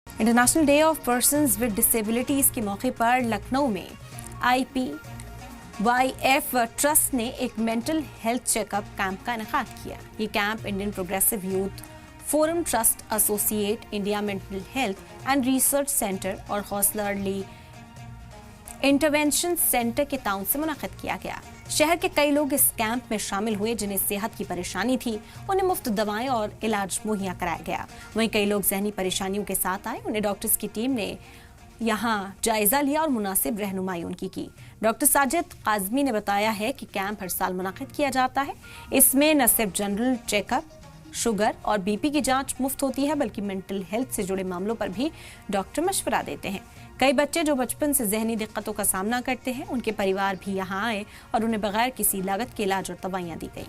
International day of persons with disabilities के मौके पर लखनऊ में IPYF ट्रस्ट ने एक मेंटल हेल्थ चेकअप कैंप का इनेकाद किया। ये camp Indian progressive youth forum trust associate India mental health and research centre और हौसला अर्ली इंटरवेंशन सेंटर के ताउन से मुनाकिद किया गया। शहर के कई लोग इस कैंप में शामिल हुए जिन्हें सेहत की परेशानी थी, उन्हें मुफ्त दवाएं और इलाज मुहैया कराया गया। वहीं कई लोग ज़हनी परेशानियों के साथ आए, उन्हें डॉक्टर्स की टीम ने यहां जायजा लिया और मुनासिब रहनुमाई उनकी की। डॉक्टर साजिद काजमी ने बताया है कि कैंप हर साल मुनाकिद किया जाता है। इसमें न सिर्फ जनरल चेकअप, शुगर और बीपी की जांच मुफ्त होती है, बल्कि मेंटल हेल्थ से जुड़े मामलों पर भी डॉक्टर मशवरा देते हैं। कई बच्चे जो बचपन से जहनी दिक्कतों का सामना करते हैं, उनके परिवार भी यहाँ आए और उन्हें बगैर किसी लागत के इलाज और दवाइयाँ दी गई।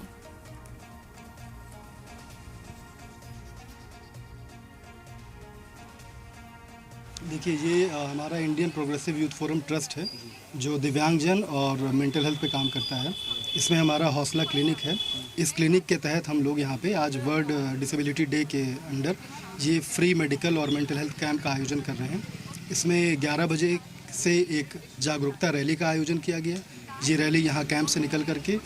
देखिए, ये हमारा Indian progressive youth forum trust है जो दिव्यांगजन और मेंटल हेल्थ पे काम करता है। इसमें हमारा हौसला क्लिनिक है। इस क्लिनिक के तहत हम लोग यहाँ पे आज वर्ल्ड डिसेबिलिटी डे के अंडर ये फ्री मेडिकल और मेंटल हेल्थ कैंप का आयोजन कर रहे हैं। इसमें 11 बजे से एक जागरूकता रैली का आयोजन किया गया। ये रैली यहाँ कैंप से निकल करके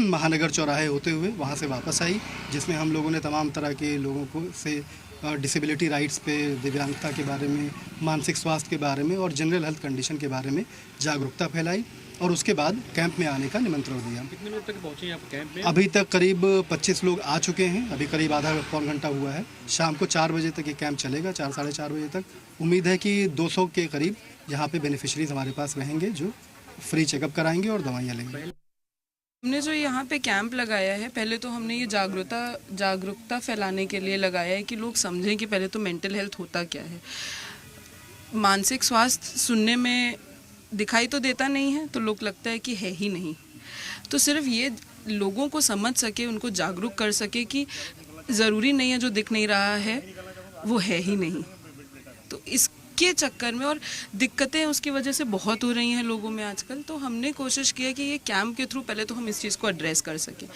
महानगर चौराहे होते हुए वहाँ से वापस आई, जिसमें हम लोगों ने तमाम तरह के लोगों को से डिसेबिलिटी राइट्स पे, दिव्यांगता के बारे में, मानसिक स्वास्थ्य के बारे में और जनरल हेल्थ कंडीशन के बारे में जागरूकता फैलाई और उसके बाद कैंप में आने का निमंत्रण दिया। कितने लोग तक पहुँचे आप कैंप में? अभी तक करीब 25 लोग आ चुके हैं। अभी करीब आधा पौन घंटा हुआ है। शाम को 4 बजे तक ये कैंप चलेगा, 4 साढ़े 4 बजे तक। उम्मीद है कि 200 के करीब यहाँ पे बेनिफिशरीज हमारे पास रहेंगे जो फ्री चेकअप कराएंगे और दवाइयाँ लेंगे। हमने जो यहाँ पे कैंप लगाया है, पहले तो हमने ये जागरूकता फैलाने के लिए लगाया है कि लोग समझें कि पहले तो मेंटल हेल्थ होता क्या है। मानसिक स्वास्थ्य सुनने में दिखाई तो देता नहीं है, तो लोग लगता है कि है ही नहीं। तो सिर्फ ये लोगों को समझ सके, उनको जागरूक कर सके कि ज़रूरी नहीं है जो दिख नहीं रहा है वो है ही नहीं। तो इसके चक्कर में और दिक्कतें उसकी वजह से बहुत हो रही हैं लोगों में आजकल। तो हमने कोशिश किया कि ये कैंप के थ्रू पहले तो हम इस चीज़ को एड्रेस कर सकें।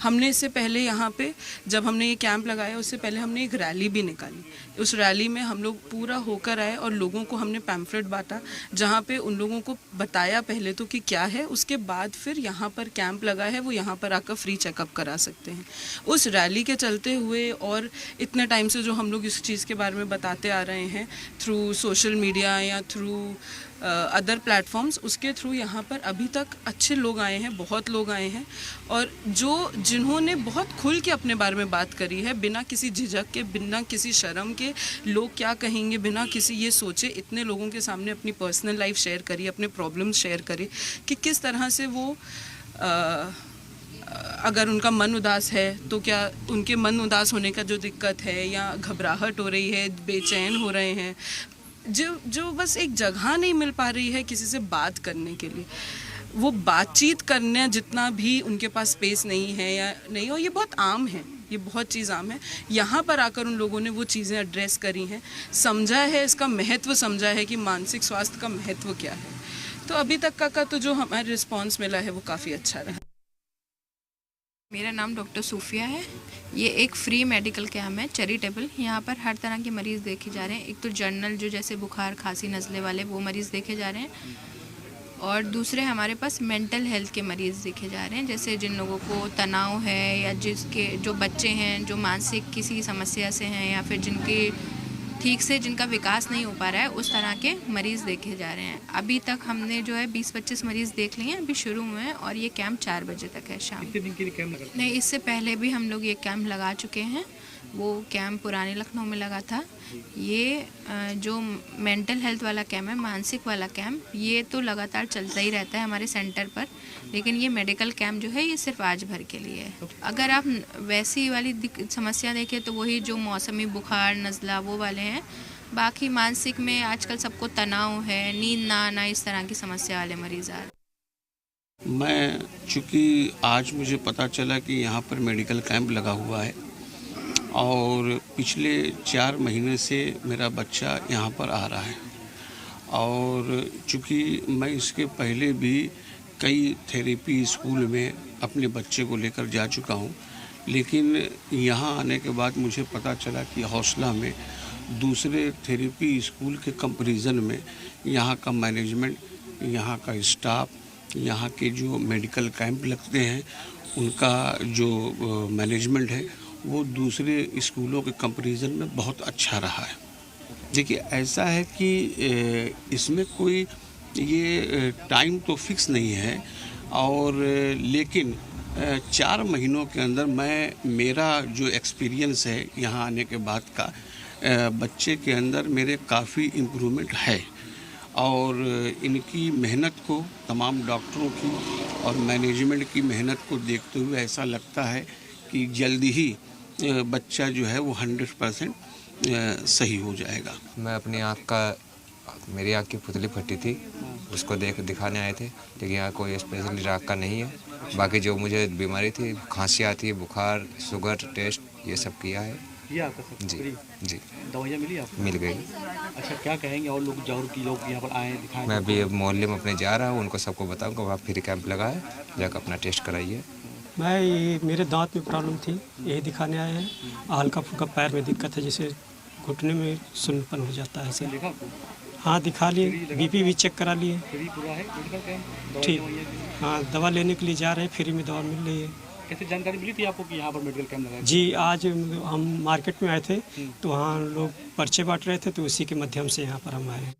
हमने इससे पहले यहाँ पे जब हमने ये कैंप लगाया, उससे पहले हमने एक रैली भी निकाली। उस रैली में हम लोग पूरा होकर आए और लोगों को हमने पैम्फलेट बांटा, जहाँ पे उन लोगों को बताया पहले तो कि क्या है, उसके बाद फिर यहाँ पर कैंप लगा है, वो यहाँ पर आकर फ्री चेकअप करा सकते हैं। उस रैली के चलते हुए और इतने टाइम से जो हम लोग इस चीज़ के बारे में बताते आ रहे हैं थ्रू सोशल मीडिया या थ्रू अदर प्लेटफॉर्म्स, उसके थ्रू यहाँ पर अभी तक अच्छे लोग आए हैं, बहुत लोग आए हैं। और जिन्होंने बहुत खुल के अपने बारे में बात करी है, बिना किसी झिझक के, बिना किसी शर्म के, लोग क्या कहेंगे, बिना किसी ये सोचे, इतने लोगों के सामने अपनी पर्सनल लाइफ शेयर करी, अपने प्रॉब्लम्स शेयर करी कि किस तरह से वो अगर उनका मन उदास है तो क्या उनके मन उदास होने का जो दिक्कत है या घबराहट हो रही है, बेचैन हो रहे हैं, जो बस एक जगह नहीं मिल पा रही है किसी से बात करने के लिए, वो बातचीत करने जितना भी उनके पास स्पेस नहीं है या नहीं हो, ये बहुत आम है, ये बहुत चीज़ आम है। यहाँ पर आकर उन लोगों ने वो चीज़ें एड्रेस करी हैं, समझा है, इसका महत्व समझा है कि मानसिक स्वास्थ्य का महत्व क्या है। तो अभी तक का तो जो हमारा रिस्पॉन्स मिला है वो काफ़ी अच्छा रहा। मेरा नाम डॉक्टर सूफिया है। ये एक फ्री मेडिकल कैम्प है, चैरिटेबल। यहाँ पर हर तरह के मरीज़ देखे जा रहे हैं। एक तो जनरल जो जैसे बुखार, खांसी, नज़ले वाले वो मरीज़ देखे जा रहे हैं, और दूसरे हमारे पास मेंटल हेल्थ के मरीज़ देखे जा रहे हैं, जैसे जिन लोगों को तनाव है या जिसके जो बच्चे हैं जो मानसिक किसी समस्या से हैं या फिर जिनकी ठीक से जिनका विकास नहीं हो पा रहा है, उस तरह के मरीज़ देखे जा रहे हैं। अभी तक हमने जो है 20-25 मरीज़ देख लिए हैं, अभी शुरू हुए हैं, और ये कैंप 4 बजे तक है शाम। कितने दिन के लिए कैंप लगा? नहीं, इससे पहले भी हम लोग ये कैंप लगा चुके हैं। वो कैंप पुराने लखनऊ में लगा था। ये जो मेंटल हेल्थ वाला कैंप है, मानसिक वाला कैंप, ये तो लगातार चलता ही रहता है हमारे सेंटर पर, लेकिन ये मेडिकल कैंप जो है ये सिर्फ आज भर के लिए है। अगर आप वैसी वाली समस्या देखें तो वही जो मौसमी बुखार, नज़ला, वो वाले हैं। बाकी मानसिक में आजकल सबको तनाव है, नींद ना आना, इस तरह की समस्या वाले मरीज़ आ रहे हैं। मैं चूँकि आज मुझे पता चला कि यहाँ पर मेडिकल कैंप लगा हुआ है और पिछले 4 महीने से मेरा बच्चा यहाँ पर आ रहा है, और चूँकि मैं इसके पहले भी कई थेरेपी स्कूल में अपने बच्चे को लेकर जा चुका हूँ, लेकिन यहाँ आने के बाद मुझे पता चला कि हौसला में दूसरे थेरेपी स्कूल के कंपैरिजन में यहाँ का मैनेजमेंट, यहाँ का स्टाफ, यहाँ के जो मेडिकल कैंप लगते हैं उनका जो मैनेजमेंट है वो दूसरे स्कूलों के कंपैरिजन में बहुत अच्छा रहा है। देखिए ऐसा है कि इसमें कोई ये टाइम तो फिक्स नहीं है और लेकिन 4 महीनों के अंदर मेरा जो एक्सपीरियंस है यहाँ आने के बाद का, बच्चे के अंदर मेरे काफ़ी इम्प्रूवमेंट है और इनकी मेहनत को, तमाम डॉक्टरों की और मैनेजमेंट की मेहनत को देखते हुए ऐसा लगता है कि जल्दी ही बच्चा जो है वो 100% सही हो जाएगा। मैं अपनी मेरी आँख की पुतली फटी थी, उसको दिखाने आए थे, लेकिन यहाँ कोई स्पेशली आँख का नहीं है। बाकी जो मुझे बीमारी थी, खांसी आती है, बुखार, शुगर टेस्ट ये सब किया है। ये आपका सब जी जी दवाइयाँ मिली आपको? मिल गई। अच्छा, क्या कहेंगे और लोग जागरूक लोग यहाँ पर आए दिखाएं? मैं अभी मोहल्ले में अपने जा रहा हूँ, उनको सबको बताऊँगा वहाँ फ्री कैंप लगा है, जाकर अपना टेस्ट कराइए। मेरे दांत में प्रॉब्लम थी, यही दिखाने आए हैं। हल्का फुल्का पैर में दिक्कत है, जैसे घुटने में सुन्नपन हो जाता है ऐसे। देखा आपको? हाँ दिखा लिए, बीपी भी चेक करा लिए। फ्री पूरा है मेडिकल कैंप? ठीक, हाँ दवा लेने के लिए जा रहे हैं, फ्री में दवा मिल रही है। कैसे जानकारी मिली थी आपको कि यहाँ पर मेडिकल कैंप लगा है? जी आज हम मार्केट में आए थे तो वहाँ लोग पर्चे बांट रहे थे, तो उसी के माध्यम से यहाँ पर हम आए।